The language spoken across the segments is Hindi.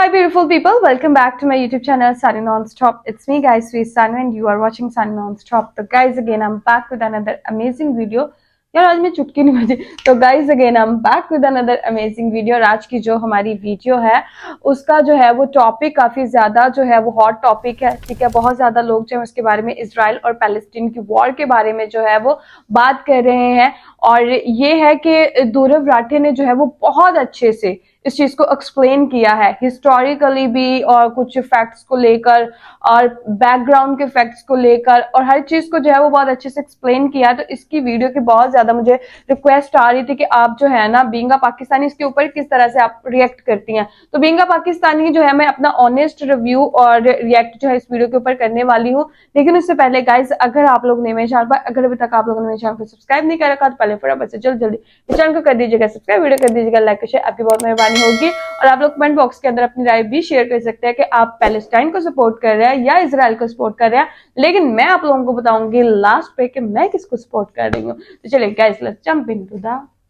Hi beautiful people, welcome back to my YouTube channel Sunny Non-Stop. It's me guys, Sweet Sunny and you are watching Sunny Non-Stop. So guys again I'm back with another amazing video. यार आज मैं चुटकी नहीं बजी तो guys again I am back with another amazing video. और आज की जो हमारी वीडियो है उसका जो है वो टॉपिक काफी ज्यादा जो है वो हॉट टॉपिक है, ठीक है। बहुत ज्यादा लोग जो है उसके बारे में, इजराइल और पैलेस्टीन की वॉर के बारे में जो है वो बात कर रहे हैं। और ये है कि ध्रुव राठे ने जो है वो बहुत अच्छे से इस चीज को एक्सप्लेन किया है, हिस्टोरिकली भी और कुछ फैक्ट्स को लेकर और बैकग्राउंड के फैक्ट्स को लेकर और हर चीज को जो है वो बहुत अच्छे से एक्सप्लेन किया। तो इसकी वीडियो की बहुत ज्यादा मुझे रिक्वेस्ट आ रही थी कि आप जो है ना बीइंग पाकिस्तानी इसके ऊपर किस तरह से आप रिएक्ट करती हैं। तो बीइंग पाकिस्तानी जो है मैं अपना ऑनेस्ट रिव्यू और रिएक्ट जो है इस वीडियो के ऊपर करने वाली हूँ। लेकिन उससे पहले गाइज अगर आप लोग ने मेरे चैनल पर अगर अभी तक आप लोगों ने मेरे चैनल को सब्सक्राइब नहीं कर रखा तो पहले फटाफट से जल्दी चैनल को कर दीजिएगा सब्सक्राइब, वीडियो कर दीजिएगा लाइक शेयर, आपकी बहुत मेहरबानी होगी। और आप लोग कमेंट बॉक्स के अंदर अपनी राय भी शेयर कर सकते हैं कि आप पैलेस्टाइन को सपोर्ट कर रहे हैं या इजराइल को सपोर्ट कर रहे हैं। लेकिन मैं आप लोगों को बताऊंगी लास्ट पे कि मैं किसको सपोर्ट कर रही हूँ। तो चलिए guys let's jump into the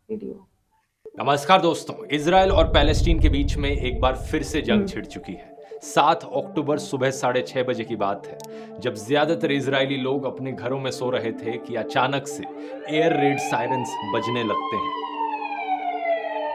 video. नमस्कार दोस्तों, इजराइल और पैलेस्टीन के बीच में एक बार फिर से जंग छिड़ चुकी है। 7 अक्टूबर सुबह 6:30 बजे की बात है, जब ज्यादातर इजरायली लोग अपने घरों में सो रहे थे कि अचानक से एयर रेड सायरन्स बजने लगते हैं।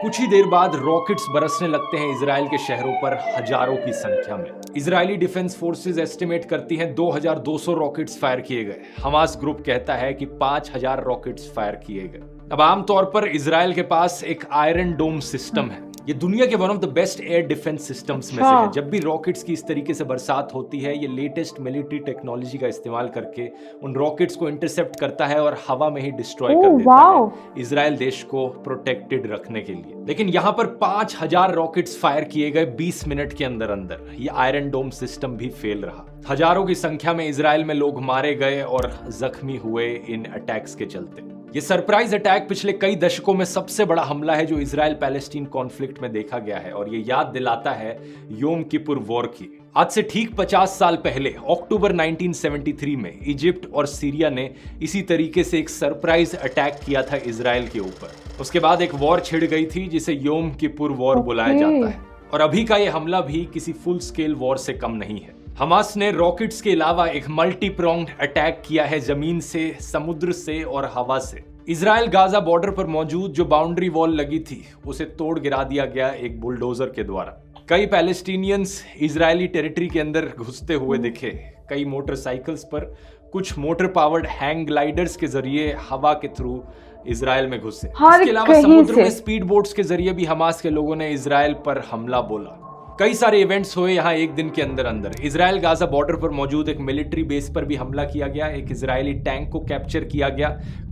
कुछ ही देर बाद रॉकेट्स बरसने लगते हैं इजराइल के शहरों पर हजारों की संख्या में। इजरायली डिफेंस फोर्सेस एस्टिमेट करती हैं 2200 रॉकेट्स फायर किए गए। हमास ग्रुप कहता है कि 5000 रॉकेट्स फायर किए गए। अब आमतौर पर इजराइल के पास एक आयरन डोम सिस्टम है। ये दुनिया के one of the best air defence systems में से है। जब भी रॉकेट्स की इस तरीके से बरसात होती है, ये लेटेस्ट मिलिट्री टेक्नोलॉजी का इस्तेमाल करके उन रॉकेट्स को इंटरसेप्ट करता है और हवा में ही डिस्ट्रॉय कर देता है, इजराइल देश को प्रोटेक्टेड रखने के लिए। लेकिन यहाँ पर 5000 रॉकेट्स फायर किए गए 20 मिनट के अंदर अंदर। ये आयरन डोम सिस्टम भी फेल रहा। हजारों की संख्या में इजराइल में लोग मारे गए और जख्मी हुए इन अटैक्स के चलते। ये सरप्राइज अटैक पिछले कई दशकों में सबसे बड़ा हमला है जो इजराइल पैलेस्टीन कॉन्फ्लिक्ट में देखा गया है। और ये याद दिलाता है योम किपुर वॉर की। आज से ठीक 50 साल पहले अक्टूबर 1973 में इजिप्ट और सीरिया ने इसी तरीके से एक सरप्राइज अटैक किया था इजराइल के ऊपर। उसके बाद एक वॉर छिड़ गई थी जिसे योम किपुर वॉर बुलाया जाता है। और अभी का ये हमला भी किसी फुल स्केल वॉर से कम नहीं है। हमास ने रॉकेट्स के अलावा एक मल्टी प्रोंग्ड अटैक किया है जमीन से, समुद्र से और हवा से। इजराइल गाजा बॉर्डर पर मौजूद जो बाउंड्री वॉल लगी थी उसे तोड़ गिरा दिया गया एक बुलडोजर के द्वारा। कई पैलेस्टीनियंस इजरायली टेरिटरी के अंदर घुसते हुए दिखे, कई मोटरसाइकिल्स पर, कुछ मोटर पावर्ड हैंग ग्लाइडर्स के जरिए हवा के थ्रू इजराइल में घुसे। इसके अलावा समुद्र में स्पीड बोट्स के जरिए भी हमास के लोगों ने इजराइल पर हमला बोला। कई सारे इवेंट्स हुए यहाँ एक दिन के अंदर अंदर। इजराइल गाजा बॉर्डर पर मौजूद एक मिलिट्री बेस पर भी हमला किया गया, एक इजरायली टैंक को कैप्चर किया गया,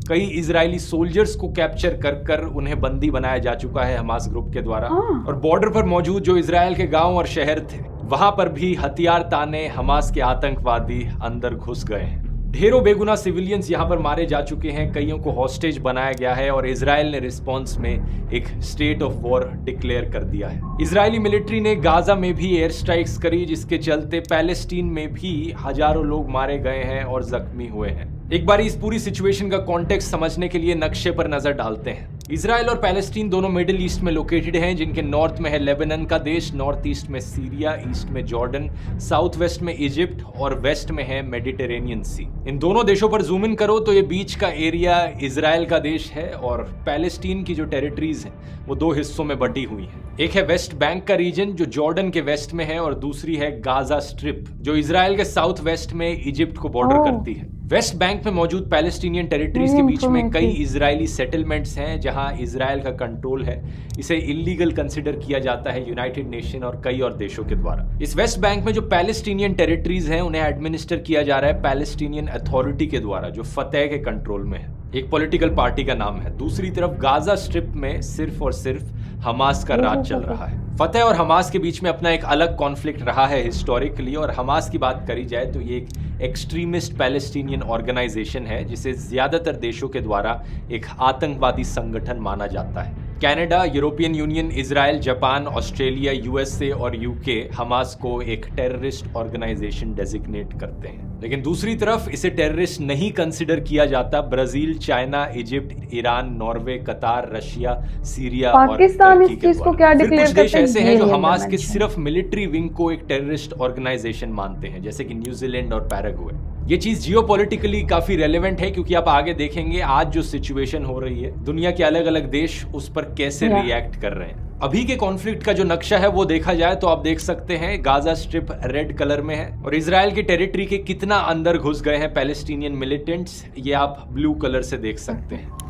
कई इजरायली सोल्जर्स को कैप्चर कर उन्हें बंदी बनाया जा चुका है हमास ग्रुप के द्वारा। और बॉर्डर पर मौजूद जो इजराइल के गांव और शहर थे वहां पर भी हथियार ताने हमास के आतंकवादी अंदर घुस गए हैं। ढेरों बेगुनाह सिविलियंस यहां पर मारे जा चुके हैं, कईयों को हॉस्टेज बनाया गया है और इजराइल ने रिस्पांस में एक स्टेट ऑफ वॉर डिक्लेयर कर दिया है। इजरायली मिलिट्री ने गाजा में भी एयर स्ट्राइक्स करी जिसके चलते पैलेस्टीन में भी हजारों लोग मारे गए हैं और जख्मी हुए हैं। एक बार इस पूरी सिचुएशन का कॉन्टेक्स्ट समझने के लिए नक्शे पर नजर डालते हैं। इजराइल और पैलेस्टीन दोनों मिडिल ईस्ट में लोकेटेड हैं, जिनके नॉर्थ में है लेबनान का देश, नॉर्थ ईस्ट में सीरिया, ईस्ट में जॉर्डन, साउथ वेस्ट में इजिप्ट और वेस्ट में है मेडिटेरेनियन सी। इन दोनों देशों पर जूम इन करो तो ये बीच का एरिया इजराइल का देश है और पैलेस्टीन की जो टेरिटरीज हैं वो 2 हिस्सों में बटी हुई हैं। एक है वेस्ट बैंक का रीजन जो जॉर्डन के वेस्ट में है और दूसरी है गाजा स्ट्रिप जो इजराइल के साउथ वेस्ट में इजिप्ट को बॉर्डर करती है। वेस्ट बैंक में मौजूद पैलेस्टीनियन टेरिटरीज के बीच में कई इजरायली सेटलमेंट्स हैं जहां इजराइल का कंट्रोल है। इसे इलीगल कंसिडर किया जाता है यूनाइटेड नेशन और कई और देशों के द्वारा। इस वेस्ट बैंक में जो पैलेस्टीनियन टेरिटरीज हैं उन्हें एडमिनिस्टर किया जा रहा है पैलेस्टीनियन अथॉरिटी के द्वारा जो फतेह के कंट्रोल में है, एक पॉलिटिकल पार्टी का नाम है। दूसरी तरफ गाजा स्ट्रिप में सिर्फ और सिर्फ हमास का राज चल रहा है। फतेह और हमास के बीच में अपना एक अलग कॉन्फ्लिक्ट रहा है हिस्टोरिकली। और हमास की बात करी जाए तो ये एक एक्सट्रीमिस्ट पैलेस्टीनियन ऑर्गेनाइजेशन है जिसे ज्यादातर देशों के द्वारा एक आतंकवादी संगठन माना जाता है। Canada, European union, Israel, Japan, Australia, USA और यूके हमास को एक टेररिस्ट ऑर्गेनाइजेशन डेजिग्नेट करते हैं। लेकिन दूसरी तरफ इसे टेररिस्ट नहीं कंसिडर किया जाता Brazil, China, Egypt, Iran, Norway, कतार, रशिया, सीरिया पाकिस्तान और इस टर्की के चीज को द्वारा। क्या फिर डिक्लेयर कुछ देश करते ऐसे हैं हैं ये जो नहीं हमास के mention। सिर्फ मिलिट्री विंग को एक टेररिस्ट ऑर्गेनाइजेशन मानते हैं, जैसे कि न्यूजीलैंड और पैराग्वे। ये चीज जियोपॉलिटिकली काफी रेलेवेंट है क्योंकि आप आगे देखेंगे आज जो सिचुएशन हो रही है, दुनिया के अलग अलग देश उस पर कैसे रिएक्ट कर रहे हैं। अभी के कॉन्फ्लिक्ट का जो नक्शा है वो देखा जाए तो आप देख सकते हैं गाजा स्ट्रिप रेड कलर में है और इजराइल के टेरिटरी के कितना अंदर घुस गए हैं पैलेस्टीनियन मिलिटेंट्स, ये आप ब्लू कलर से देख सकते हैं।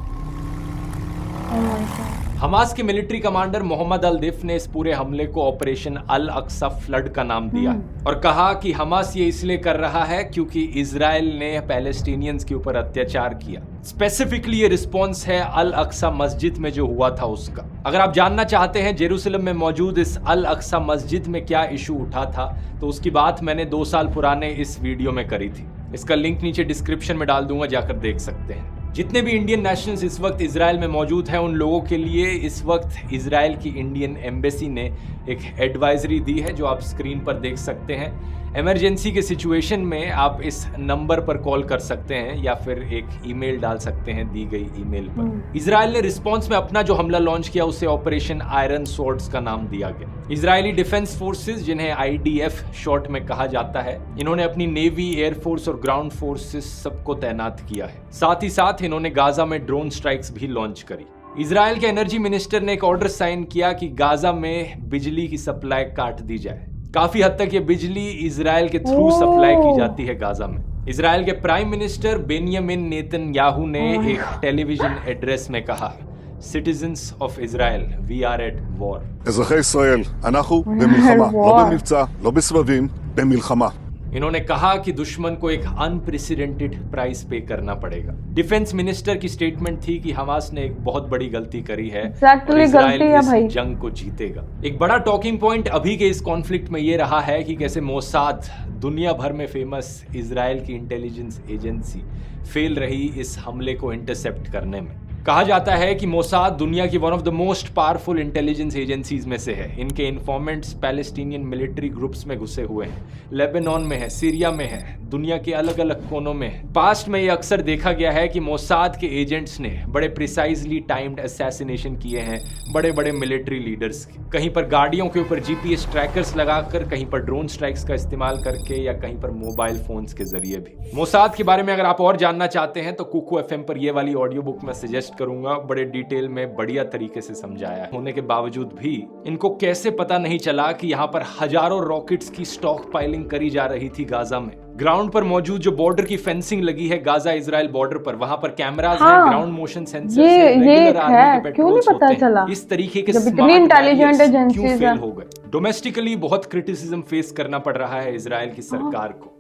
हमास के मिलिट्री कमांडर मोहम्मद अल दिफ ने इस पूरे हमले को ऑपरेशन अल अक्सा फ्लड का नाम दिया और कहा कि हमास ये इसलिए कर रहा है क्योंकि इजराइल ने पैलेस्टीनियंस के ऊपर अत्याचार किया। स्पेसिफिकली ये रिस्पॉन्स है अल अक्सा मस्जिद में जो हुआ था उसका। अगर आप जानना चाहते हैं जेरूसलम में मौजूद इस अल अक्सा मस्जिद में क्या इशू उठा था तो उसकी बात मैंने 2 साल पुराने इस वीडियो में करी थी। इसका लिंक नीचे डिस्क्रिप्शन में डाल दूंगा, जाकर देख सकते हैं। जितने भी इंडियन नेशनल्स इस वक्त इजराइल में मौजूद हैं उन लोगों के लिए इस वक्त इजराइल की इंडियन एम्बेसी ने एक एडवाइजरी दी है जो आप स्क्रीन पर देख सकते हैं। इमरजेंसी के सिचुएशन में आप इस नंबर पर कॉल कर सकते हैं या फिर एक ईमेल डाल सकते हैं दी गई ईमेल पर। इजराइल ने रिस्पांस में अपना जो हमला लॉन्च किया उसे ऑपरेशन आयरन स्वॉर्ड्स का नाम दिया गया। इजरायली डिफेंस फोर्सेस, जिन्हें IDF शॉर्ट में कहा जाता है, इन्होंने अपनी नेवी, एयरफोर्स और ग्राउंड फोर्सेस सबको तैनात किया है। साथ ही साथ इन्होंने गाजा में ड्रोन स्ट्राइक्स भी लॉन्च करी। इजराइल के एनर्जी मिनिस्टर ने एक ऑर्डर साइन किया कि गाजा में बिजली की सप्लाई काट दी जाए। काफी हद तक ये बिजली इजराइल के थ्रू सप्लाई की जाती है गाजा में। इजराइल के प्राइम मिनिस्टर बेनियामिन नेतन्याहू ने एक टेलीविजन एड्रेस में कहा, Citizens of Israel, we are at war. אזרחי ישראל, אנחנו במלחמה, לא במבצע, לא בסבבים, במלחמה. इन्होंने कहा कि दुश्मन को एक अनप्रेसिडेंटेड प्राइस पे करना पड़ेगा। डिफेंस मिनिस्टर की स्टेटमेंट थी कि हमास ने एक बहुत बड़ी गलती करी है और इजराइल इस जंग को जीतेगा। एक बड़ा टॉकिंग पॉइंट अभी के इस कॉन्फ्लिक्ट में ये रहा है कि कैसे मोसाद, दुनिया भर में फेमस इजराइल की इंटेलिजेंस एजेंसी, फेल रही इस हमले को इंटरसेप्ट करने में। कहा जाता है कि मोसाद दुनिया की one of the most powerful intelligence agencies में से है। इनके इन्फॉर्मेंट्स पैलेस्टीनियन मिलिट्री ग्रुप्स में घुसे हुए हैं, लेबनान में है, सीरिया में है, दुनिया के अलग अलग कोनों में है। पास्ट में ये अक्सर देखा गया है कि मोसाद के एजेंट्स ने बड़े प्रिसाइजली टाइम्ड असैसिनेशन किए हैं बड़े बड़े मिलिट्री लीडर्स के। कहीं पर गाड़ियों के ऊपर GPS ट्रैकर्स लगाकर, कहीं पर ड्रोन स्ट्राइक्स का इस्तेमाल करके या कहीं पर मोबाइल फोन्स के जरिए भी। मोसाद के बारे में अगर आप और जानना चाहते हैं तो कुकू FM पर ये वाली ऑडियो बुक मैं सजेस्ट करूंगा। बड़े डिटेल में बढ़िया तरीके से समझाया होने के बावजूद भी इनको कैसे पता नहीं चला कि यहाँ पर हजारों रॉकेट्स की स्टॉक पाइलिंग करी जा रही थी गाजा में। ग्राउंड पर मौजूद जो बॉर्डर की फेंसिंग लगी है गाजा इजराइल बॉर्डर पर, वहां पर कैमरास हैं, ग्राउंड मोशन सेंसर्स हैं, रेगुलर आर्मी के पेट्रोल्स होते हैं। इस तरीके के स्मार्ट इंटेलिजेंस एजेंसीज फेल हो गए। डोमेस्टिकली बहुत क्रिटिसिज्म फेस करना पड़ रहा है इजराइल की सरकार को।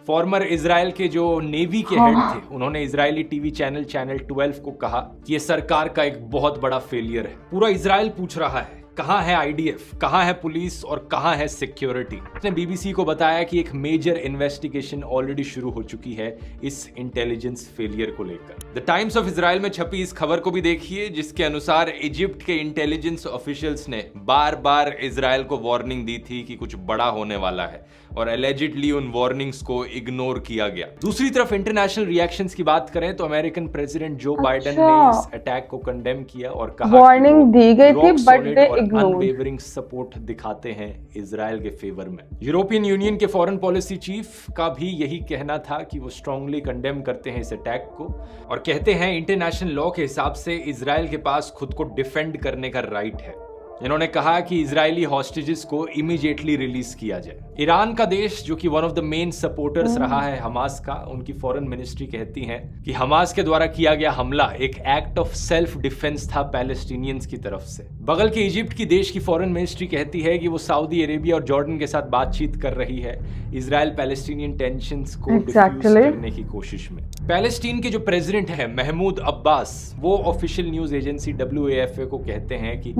फॉर्मर इजराइल के जो नेवी के हेड थे, उन्होंने इजरायली टीवी चैनल 12 को कहा कि ये सरकार का एक बहुत बड़ा फेलियर है। पूरा इजराइल पूछ रहा है कहाँ है IDF, कहाँ है पुलिस और कहाँ है सिक्योरिटी। उसने BBC को बताया कि एक मेजर इन्वेस्टिगेशन ऑलरेडी शुरू हो चुकी है इस इंटेलिजेंस फेलियर को लेकर। द टाइम्स ऑफ इजराइल में छपी इस खबर को भी देखिए, जिसके अनुसार इजिप्ट के इंटेलिजेंस ऑफिशियल्स ने बार बार इजराइल को वार्निंग दी थी कि कुछ बड़ा होने वाला है और एलिजिडली उन वार्निंग्स को इग्नोर किया गया। दूसरी तरफ इंटरनेशनल रिएक्शंस की बात करें तो अमेरिकन प्रेसिडेंट जो बाइडेन ने इस अटैक को कंडेम किया और कहा वार्निंग दी गई थी बट दे अनवेवरिंग सपोर्ट दिखाते हैं इजराइल के फेवर में। यूरोपियन यूनियन के फॉरेन पॉलिसी चीफ का भी यही कहना था कि वो स्ट्रांगली कंडेम करते हैं इस अटैक को और कहते हैं इंटरनेशनल लॉ के हिसाब से इजराइल के पास खुद को डिफेंड करने का राइट है। इन्होंने कहा कि इजरायली हॉस्टेजेस को इमीडिएटली रिलीज किया जाए। ईरान का देश जो कि one of the main supporters रहा है हमास का, उनकी फॉरेन मिनिस्ट्री कहती है कि हमास के द्वारा किया गया हमला एक एक्ट ऑफ सेल्फ डिफेंस था पैलेस्टीनियंस की तरफ से। बगल के इजिप्ट की देश की फॉरेन मिनिस्ट्री कहती है कि वो सऊदी अरेबिया और जॉर्डन के साथ बातचीत कर रही है इजराइल पैलेस्टीनियन टेंशंस को डिफ्यूज करने की कोशिश में। पैलेस्टीन के जो प्रेसिडेंट है महमूद अब्बास, वो ऑफिशियल न्यूज एजेंसी WAFA को कहते हैं कि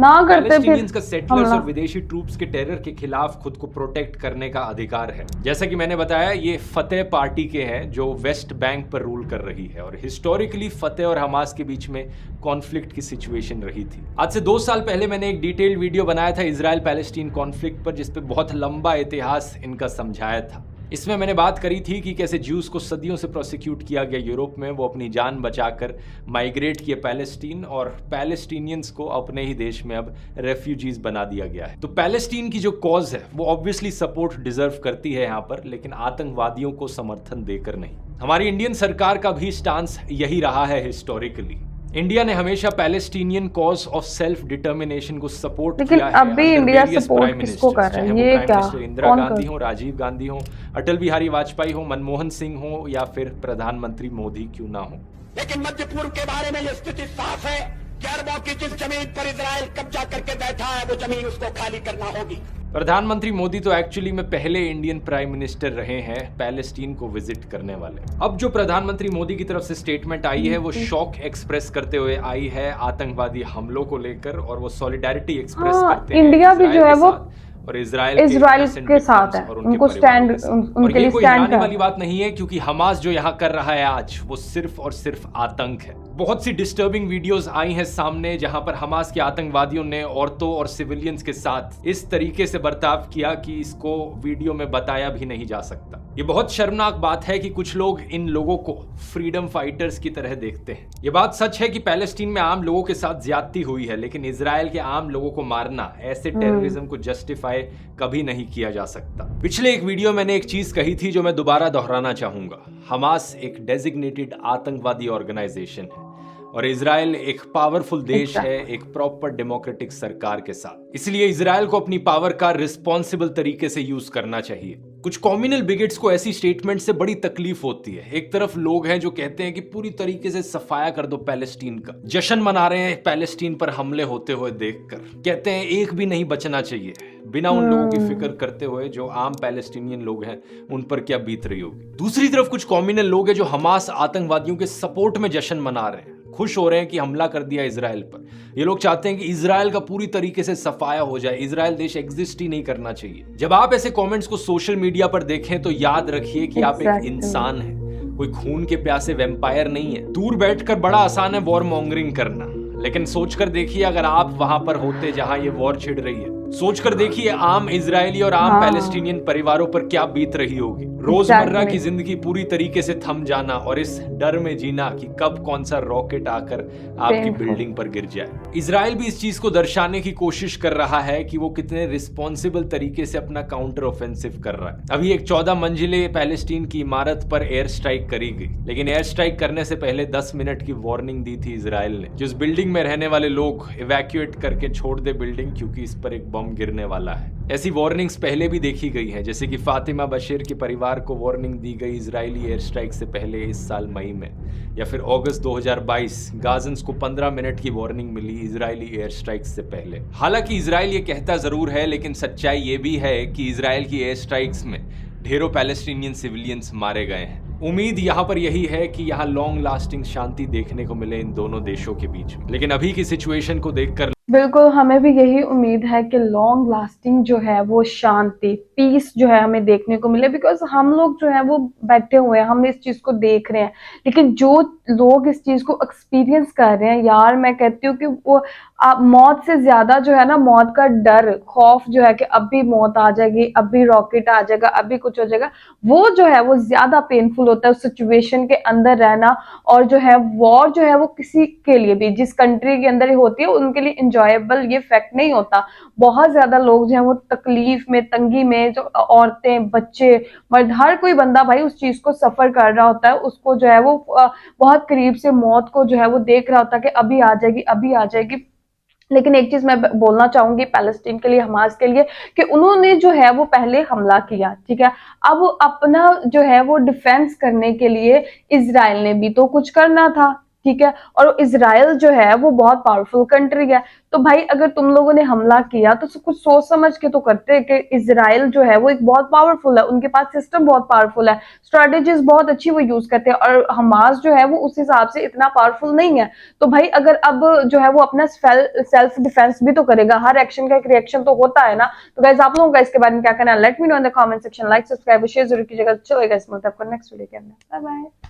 पैलेस्टीनियंस का सेटलर्स हमला। और विदेशी ट्रूप्स के टेरर के खिलाफ खुद को प्रोटेक्ट करने का अधिकार है। जैसा कि मैंने बताया, ये फतेह पार्टी के हैं जो वेस्ट बैंक पर रूल कर रही है और हिस्टोरिकली फतेह और हमास के बीच में कॉन्फ्लिक्ट की सिचुएशन रही थी। आज से 2 साल पहले मैंने एक डिटेल्ड वीडियो बनाया था इजराइल पैलेस्टीन कॉन्फ्लिक्ट पर, जिसपे बहुत लंबा इतिहास इनका समझाया था। इसमें मैंने बात करी थी कि कैसे ज्यूज को सदियों से प्रोसिक्यूट किया गया यूरोप में, वो अपनी जान बचाकर माइग्रेट किए पैलेस्टीन और पैलेस्टीनियंस को अपने ही देश में अब रेफ्यूजीज बना दिया गया है। तो पैलेस्टीन की जो कॉज है वो ऑब्वियसली सपोर्ट डिजर्व करती है यहाँ पर, लेकिन आतंकवादियों को समर्थन देकर नहीं। हमारी इंडियन सरकार का भी स्टांस यही रहा है हिस्टोरिकली। इंडिया ने हमेशा Palestinian cause of self determination को सपोर्ट किया है। अभी इंडिया सपोर्ट किसको कर रहा है? ये क्या? इंदिरा गांधी हो, राजीव गांधी हो, अटल बिहारी वाजपेयी हो, मनमोहन सिंह हो या फिर प्रधानमंत्री मोदी क्यों ना हो। लेकिन मध्य पूर्व के बारे में यह स्थिति साफ है कि अरबों की जिस जमीन पर इजराइल कब्जा करके बैठा है वो जमीन उसको खाली करना होगी। प्रधानमंत्री मोदी तो एक्चुअली में पहले इंडियन प्राइम मिनिस्टर रहे हैं पैलेस्टीन को विजिट करने वाले। अब जो प्रधानमंत्री मोदी की तरफ से स्टेटमेंट आई है वो शॉक एक्सप्रेस करते हुए आई है आतंकवादी हमलों को लेकर, और वो सॉलिडारिटी एक्सप्रेस करते हैं इंडिया भी जो है वो और इजराइल के साथ है, उनको स्टैंड, उनके लिए स्टैंड वाली बात नहीं है, क्योंकि हमास जो यहाँ कर रहा है आज वो सिर्फ और सिर्फ आतंक है। बहुत सी डिस्टर्बिंग वीडियोस आई हैं सामने जहां पर हमास के आतंकवादियों ने औरतों और सिविलियंस के साथ इस तरीके से बर्ताव किया कि इसको वीडियो में बताया भी नहीं जा सकता। ये बहुत शर्मनाक बात है कि कुछ लोग इन लोगों को फ्रीडम फाइटर्स की तरह देखते हैं। ये बात सच है कि पैलेस्टीन में आम लोगों के साथ ज्यादती हुई है, लेकिन इजराइल के आम लोगों को मारना, ऐसे टेररिज्म को जस्टिफाई कभी नहीं किया जा सकता। पिछले एक वीडियो मैंने एक चीज कही थी जो मैं दोबारा दोहराना चाहूंगा। हमास एक डेजिग्नेटेड आतंकवादी ऑर्गेनाइजेशन है और इजराइल एक पावरफुल देश है एक प्रॉपर डेमोक्रेटिक सरकार के साथ। इसलिए इजराइल को अपनी पावर का रिस्पॉन्सिबल तरीके से यूज करना चाहिए। कुछ कॉम्युनल बिगेट्स को ऐसी स्टेटमेंट से बड़ी तकलीफ होती है। एक तरफ लोग हैं जो कहते हैं कि पूरी तरीके से सफाया कर दो पैलेस्टीन का, जश्न मना रहे हैं पैलेस्टीन पर हमले होते हुए देखकर, कहते हैं एक भी नहीं बचना चाहिए, बिना उन लोगों की फिक्र करते हुए जो आम पैलेस्टीनियन लोग हैं उन पर क्या बीत रही होगी। दूसरी तरफ कुछ कॉम्युनल लोग हैं जो हमास आतंकवादियों के सपोर्ट में जश्न मना रहे हैं, खुश हो रहे हैं कि हमला कर दिया इजराइल पर। ये लोग चाहते हैं कि इजराइल का पूरी तरीके से सफाया हो जाए, इजराइल देश एग्जिस्ट ही नहीं करना चाहिए। जब आप ऐसे कमेंट्स को सोशल मीडिया पर देखें तो याद रखिए कि आप एक इंसान हैं, कोई खून के प्यासे वैम्पायर नहीं है। दूर बैठकर बड़ा आसान है वॉर मॉन्गरिंग करना, लेकिन सोचकर देखिए अगर आप वहां पर होते जहां ये वॉर छिड़ रही है, सोचकर देखिए आम इजरायली और आम पैलेस्टीनियन परिवारों पर क्या बीत रही होगी। रोजमर्रा की जिंदगी पूरी तरीके से थम जाना और इस डर में जीना कि कब कौन सा रॉकेट आकर आपकी बिल्डिंग पर गिर जाए। इजराइल भी इस चीज को दर्शाने की कोशिश कर रहा है कि वो कितने रिस्पॉन्सिबल तरीके से अपना काउंटर ऑफेंसिव कर रहा है। अभी एक 14 मंजिले पैलेस्टीन की इमारत पर एयर स्ट्राइक करी गई, लेकिन एयर स्ट्राइक करने से पहले 10 मिनट की वार्निंग दी थी इजराइल ने, जिस बिल्डिंग में रहने वाले लोग इवैक्यूएट करके छोड़ दे बिल्डिंग, क्योंकि इस पर एक बम गिरने वाला है। ऐसी वार्निंग्स पहले भी देखी गई हैं, जैसे कि फातिमा बशीर के परिवार को वार्निंग दी गई इजरायली एयर स्ट्राइक से पहले इस साल मई में, या फिर अगस्त 2022 गाजन्स को 15 मिनट की वार्निंग मिली इजरायली एयर स्ट्राइक से पहले। हालांकि इजराइल ये कहता जरूर है, लेकिन सच्चाई ये भी है कि इजराइल की एयर स्ट्राइक्स में ढेरों पैलेस्टीनियन सिविलियंस मारे गए हैं। उम्मीद यहाँ पर यही है कि यहाँ लॉन्ग लास्टिंग शांति देखने को मिले इन दोनों देशों के बीच में, लेकिन अभी की सिचुएशन को देखकर बिल्कुल हमें भी यही उम्मीद है कि लॉन्ग लास्टिंग जो है वो शांति, पीस जो है हमें देखने को मिले, बिकॉज हम लोग जो है वो बैठे हुए हैं, हम इस चीज को देख रहे हैं, लेकिन जो लोग इस चीज को एक्सपीरियंस कर रहे हैं, यार मैं कहती हूँ कि वो मौत से ज्यादा जो है ना, मौत का डर, खौफ जो है कि अभी मौत आ जाएगी, अभी रॉकेट आ जाएगा, अभी कुछ हो जाएगा, वो जो है वो ज्यादा पेनफुल होता है उस सिचुएशन के अंदर रहना। और जो है वॉर जो है वो किसी के लिए भी, जिस कंट्री के अंदर ही होती है, उनके लिए इंजॉयबल ये फैक्ट नहीं होता। बहुत ज्यादा लोग जो है वो तकलीफ में, तंगी में, जो औरतें, बच्चे, मर्द, हर कोई बंदा भाई उस चीज को सफर कर रहा होता है, उसको जो है वो बहुत करीब से मौत को जो है वो देख रहा होता है कि अभी आ जाएगी, अभी आ जाएगी। लेकिन एक चीज मैं बोलना चाहूंगी पैलेस्टीन के लिए, हमास के लिए, कि उन्होंने जो है वो पहले हमला किया, ठीक है, अब अपना जो है वो डिफेंस करने के लिए इजराइल ने भी तो कुछ करना था, ठीक है। और इजराइल जो है वो बहुत पावरफुल कंट्री है, तो भाई अगर तुम लोगों ने हमला किया तो कुछ सोच समझ के तो करते कि इजराइल जो है वो एक बहुत पावरफुल है, उनके पास सिस्टम बहुत पावरफुल है, स्ट्रेटेजीज बहुत अच्छी वो यूज करते हैं, और हमास जो है वो उस हिसाब से इतना पावरफुल नहीं है। तो भाई अगर अब जो है वो अपना सेल्फ डिफेंस भी तो करेगा, हर एक्शन का एक रिएक्शन तो होता है ना। तो गाइस आप लोगों का इसके बारे में क्या कहना है, let me know in the comment section, like subscribe share जरूर कीजिएगा। चलो गाइस मिलते हैं आपको नेक्स्ट वीडियो के अंदर, बाय बाय।